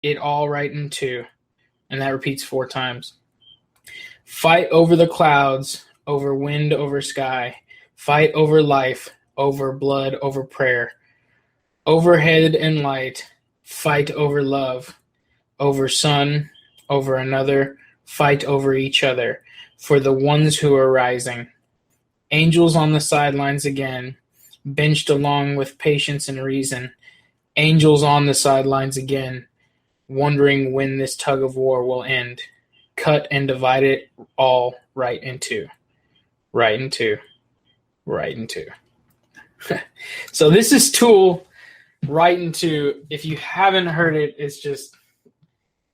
it all right in two. And that repeats 4 times. Fight over the clouds, over wind, over sky. Fight over life, over blood, over prayer. Overhead and light, fight over love. Over sun, over another, fight over each other. For the ones who are rising. Angels on the sidelines again, benched along with patience and reason. Angels on the sidelines again, wondering when this tug of war will end. Cut and divide it all right in two. Right in two. Right in two. So this is Tool, Right in Two. If you haven't heard it, it's just,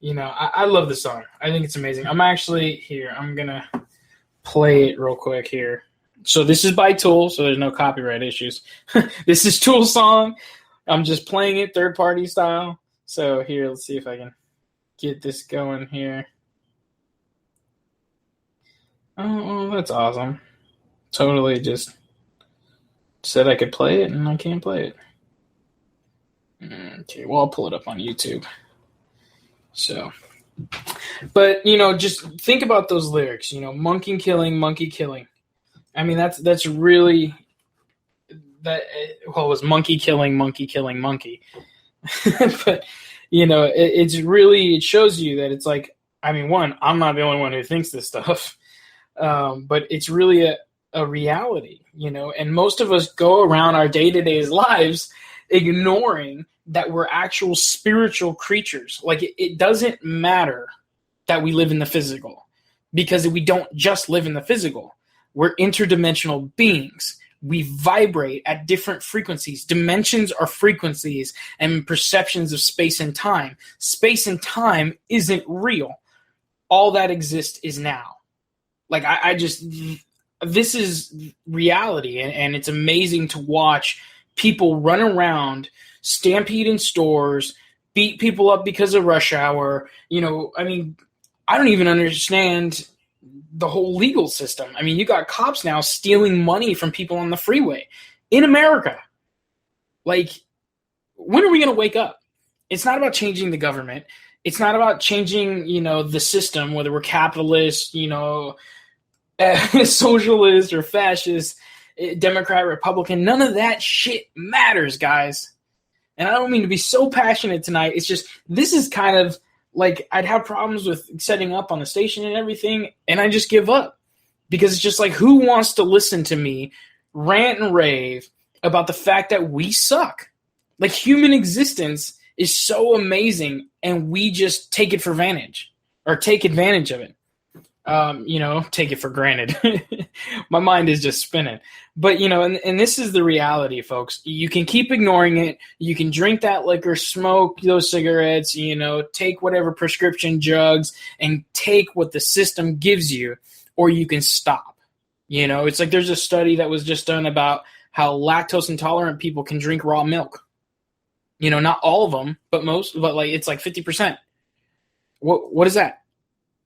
I love the song. I think it's amazing. I'm actually here. I'm going to play it real quick here. So this is by Tool, so there's no copyright issues. This is Tool's song. I'm just playing it third-party style. So here, let's see if I can get this going here. Oh, that's awesome. Totally just said I could play it, and I can't play it. Okay, well, I'll pull it up on YouTube. So, but, just think about those lyrics, monkey killing, monkey killing. I mean, that's really, it was monkey killing, monkey killing, monkey. But, it's really, it shows you that it's like, I mean, one, I'm not the only one who thinks this stuff, but it's really a reality, and most of us go around our day-to-day lives ignoring that we're actual spiritual creatures. Like, it doesn't matter that we live in the physical, because we don't just live in the physical. We're interdimensional beings. We vibrate at different frequencies. Dimensions are frequencies and perceptions of space and time. Space and time isn't real. All that exists is now. Like, this is reality, and it's amazing to watch people run around, stampede in stores, beat people up because of rush hour. I mean, I don't even understand the whole legal system. I mean, you got cops now stealing money from people on the freeway in America. Like, when are we going to wake up? It's not about changing the government. It's not about changing, the system, whether we're capitalist, socialist or fascist, Democrat, Republican. None of that shit matters, guys. And I don't mean to be so passionate tonight. It's just, this is kind of like, I'd have problems with setting up on the station and everything, and I just give up. Because it's just like, who wants to listen to me rant and rave about the fact that we suck? Like, human existence is so amazing, and we just take it for advantage, or take advantage of it. Take it for granted. My mind is just spinning. But, and this is the reality, folks. You can keep ignoring it. You can drink that liquor, smoke those cigarettes, take whatever prescription drugs, and take what the system gives you, or you can stop. It's like there's a study that was just done about how lactose intolerant people can drink raw milk. Not all of them, but most, but like, it's like 50%. What is that?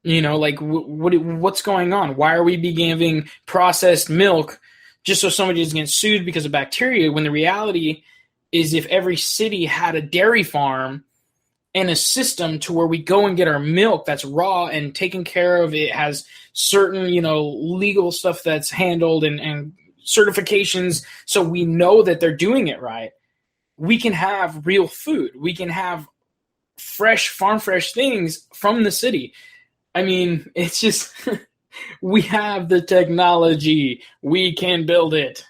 What's going on? Why are we giving processed milk just so somebody doesn't get sued because of bacteria, when the reality is, if every city had a dairy farm and a system to where we go and get our milk that's raw and taken care of, it has certain, legal stuff that's handled and certifications, so we know that they're doing it right, we can have real food. We can have farm fresh things from the city. I mean, it's just, we have the technology. We can build it.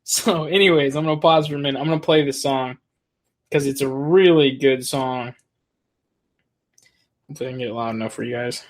So anyways, I'm going to pause for a minute. I'm going to play this song because it's a really good song. Hopefully I can get it loud enough for you guys.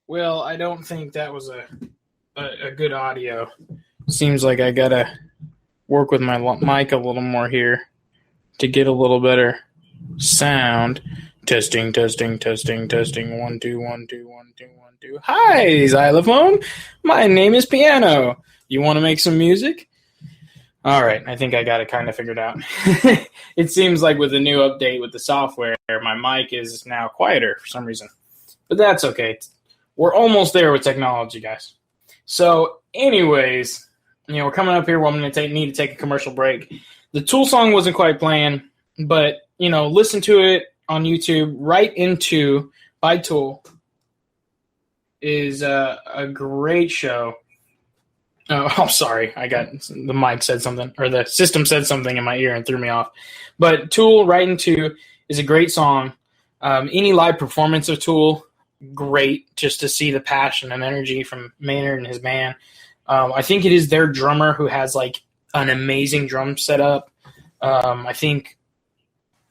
Well, I don't think that was a good audio. Seems like I gotta work with my mic a little more here to get a little better sound. Testing, testing, testing, testing. 1, 2, 1, 2, 1, 2, 1, 2. Hi, xylophone. My name is Piano. You want to make some music? All right, I think I got it kind of figured out. It seems like with the new update with the software, my mic is now quieter for some reason. But that's okay. We're almost there with technology, guys. So, anyways, we're coming up here where I'm going to need to take a commercial break. The Tool song wasn't quite playing, but, listen to it on YouTube. Right Into by Tool is a great show. Oh, I'm sorry. I got the mic said something, or the system said something in my ear and threw me off. But Tool, Right Into, is a great song. Any live performance of Tool, great, just to see the passion and energy from Maynard and his band. I think it is their drummer who has like an amazing drum setup. I think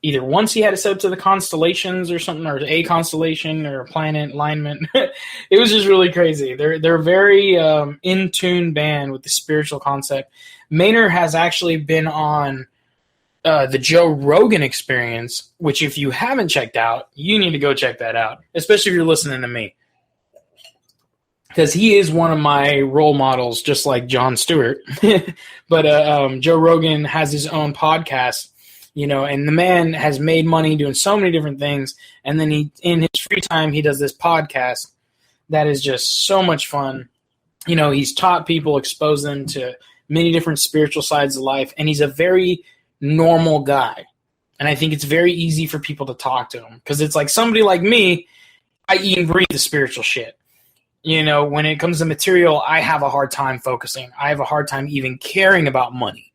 either once he had it set up to the constellations or something, or a constellation or a planet alignment. It was just really crazy. They're very in tune band with the spiritual concept. Maynard has actually been on the Joe Rogan Experience, which if you haven't checked out, you need to go check that out, especially if you're listening to me. Because he is one of my role models, just like Jon Stewart. But Joe Rogan has his own podcast, and the man has made money doing so many different things. And then in his free time, he does this podcast that is just so much fun. He's taught people, exposed them to many different spiritual sides of life. And he's a very normal guy. And I think it's very easy for people to talk to him. Because it's like somebody like me, I eat and breathe the spiritual shit. When it comes to material, I have a hard time focusing. I have a hard time even caring about money.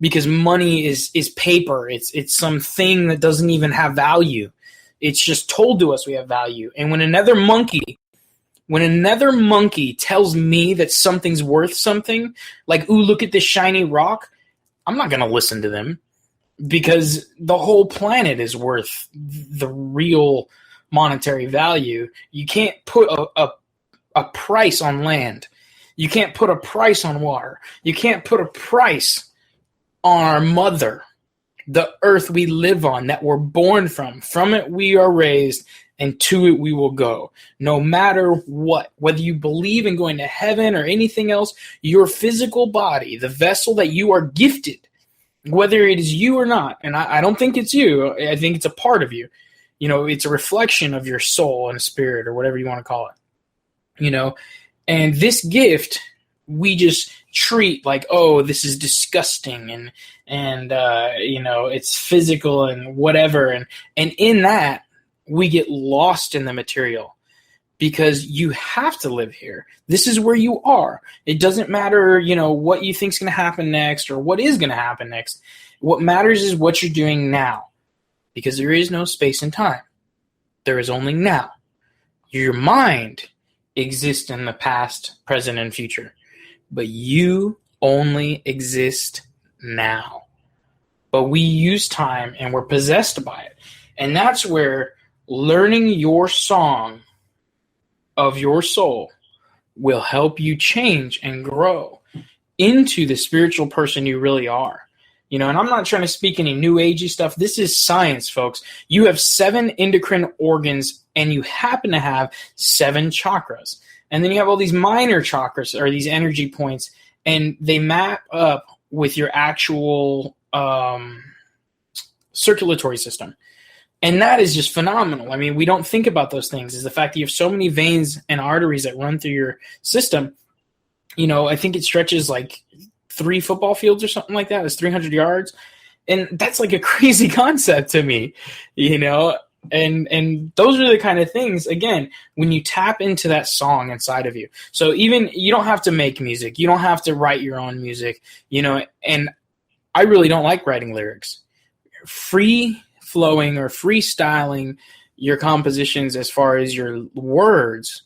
Because money is paper. It's something that doesn't even have value. It's just told to us we have value. And when another monkey tells me that something's worth something, like, ooh, look at this shiny rock, I'm not going to listen to them, because the whole planet is worth the real monetary value. You can't put a price on land. You can't put a price on water. You can't put a price on our mother, the earth we live on, that we're born from. From it we are raised, and to it we will go. No matter what, whether you believe in going to heaven or anything else, your physical body, the vessel that you are gifted, whether it is you or not, and I don't think it's you, I think it's a part of you. It's a reflection of your soul and spirit, or whatever you want to call it. And this gift we just treat like, oh, this is disgusting and it's physical and whatever. And in that, we get lost in the material, because you have to live here. This is where you are. It doesn't matter, what you think is going to happen next or what is going to happen next. What matters is what you're doing now, because there is no space and time. There is only now. Your mind exists in the past, present, and future. But you only exist now. But we use time and we're possessed by it. And that's where learning your song of your soul will help you change and grow into the spiritual person you really are. And I'm not trying to speak any new agey stuff. This is science, folks. You have 7 endocrine organs, and you happen to have 7 chakras. And then you have all these minor chakras, or these energy points, and they map up with your actual circulatory system. And that is just phenomenal. I mean, we don't think about those things, is the fact that you have so many veins and arteries that run through your system. I think it stretches like 3 football fields or something like that. It's 300 yards. And that's like a crazy concept to me, And those are the kind of things, again, when you tap into that song inside of you. So even you don't have to make music. You don't have to write your own music, and I really don't like writing lyrics. Free flowing or freestyling your compositions as far as your words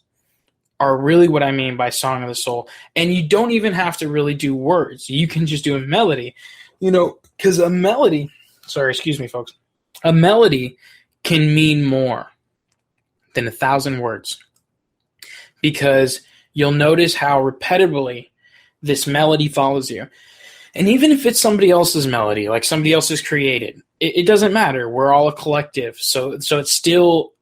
are really what I mean by Song of the Soul. And you don't even have to really do words. You can just do a melody, because a melody, sorry, excuse me, folks, a melody can mean more than 1,000 words. because you'll notice how repetitively this melody follows you. And even if it's somebody else's melody, like somebody else has created, it doesn't matter. We're all a collective. So it's still,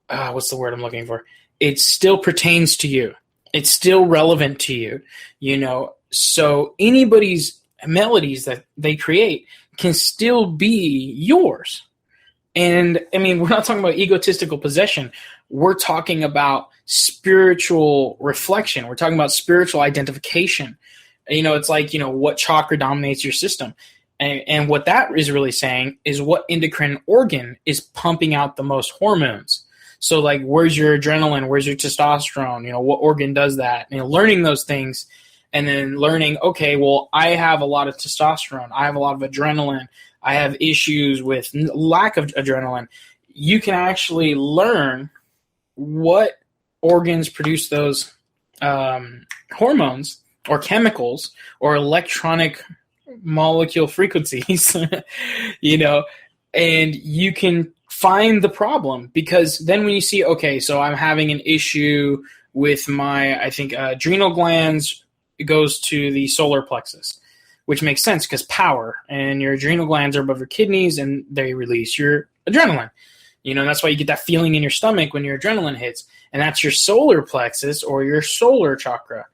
what's the word I'm looking for? It still pertains to you. It's still relevant to you, you know. So anybody's melodies that they create can still be yours. And I mean, we're not talking about egotistical possession. We're talking about spiritual reflection. We're talking about spiritual identification. You know, it's like, you know, what chakra dominates your system. And what that is really saying is what endocrine organ is pumping out the most hormones. So like, where's your adrenaline? Where's your testosterone? You know, what organ does that? You know, learning those things and then learning, okay, well, I have a lot of testosterone. I have a lot of adrenaline. I have issues with lack of adrenaline. You can actually learn what organs produce those hormones or chemicals or electronic molecule frequencies, you know, and you can find the problem, because then when you see, okay, so I'm having an issue with my, I think, adrenal glands, it goes to the solar plexus, which makes sense because power, and your adrenal glands are above your kidneys and they release your adrenaline. You know, that's why you get that feeling in your stomach when your adrenaline hits, and that's your solar plexus or your solar chakra.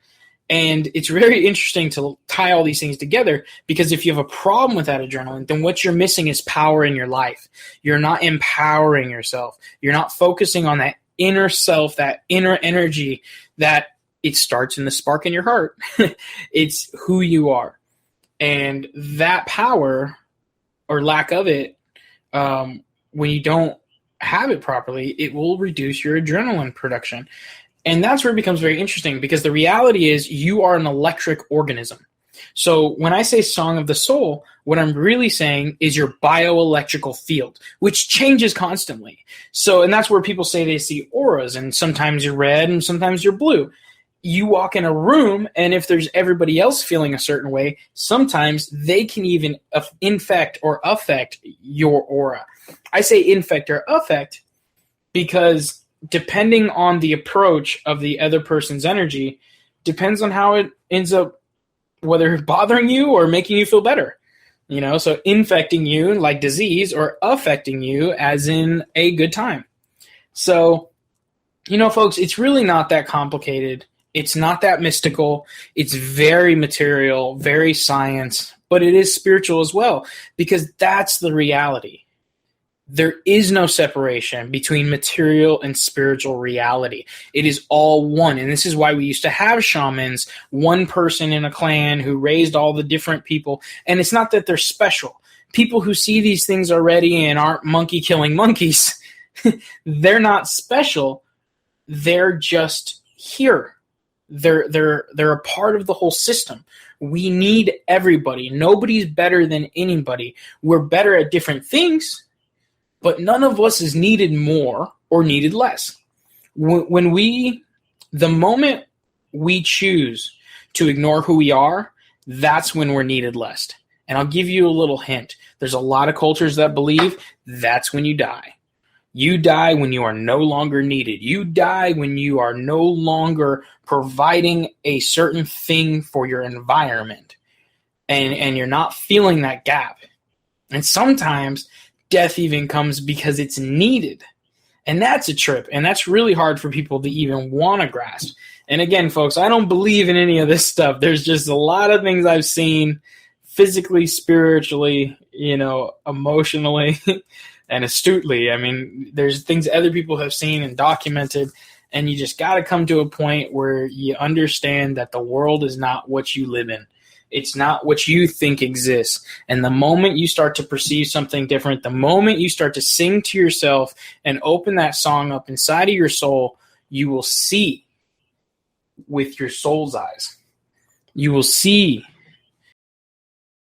And it's very interesting to tie all these things together, because if you have a problem with that adrenaline, then what you're missing is power in your life. You're not empowering yourself. You're not focusing on that inner self, that inner energy that it starts in the spark in your heart. It's who you are. And that power or lack of it, when you don't have it properly, it will reduce your adrenaline production. And that's where it becomes very interesting, because the reality is you are an electric organism. So when I say song of the soul, what I'm really saying is your bioelectrical field, which changes constantly. So, and that's where people say they see auras, and sometimes you're red and sometimes you're blue. You walk in a room, and if there's everybody else feeling a certain way, sometimes they can even infect or affect your aura. I say infect or affect because depending on the approach of the other person's energy, depends on how it ends up, whether bothering you or making you feel better. You know, so infecting you like disease, or affecting you as in a good time. So, you know, folks, it's really not that complicated. It's not that mystical. It's very material, very science, but it is spiritual as well, because that's the reality. There is no separation between material and spiritual reality. It is all one. And this is why we used to have shamans, one person in a clan who raised all the different people. And it's not that they're special. People who see these things already and aren't monkey killing monkeys, they're not special. They're just here. They're a part of the whole system. We need everybody. Nobody's better than anybody. We're better at different things, but none of us is needed more or needed less. The moment we choose to ignore who we are, that's when we're needed less. And I'll give you a little hint. There's a lot of cultures that believe that's when you die. You die when you are no longer needed. You die when you are no longer providing a certain thing for your environment. And you're not feeling that gap. And sometimes death even comes because it's needed. And that's a trip. And that's really hard for people to even want to grasp. And again, folks, I don't believe in any of this stuff. There's just a lot of things I've seen physically, spiritually, you know, emotionally, and astutely. I mean, there's things other people have seen and documented. And you just got to come to a point where you understand that the world is not what you live in. It's not what you think exists. And the moment you start to perceive something different, the moment you start to sing to yourself and open that song up inside of your soul, you will see with your soul's eyes. You will see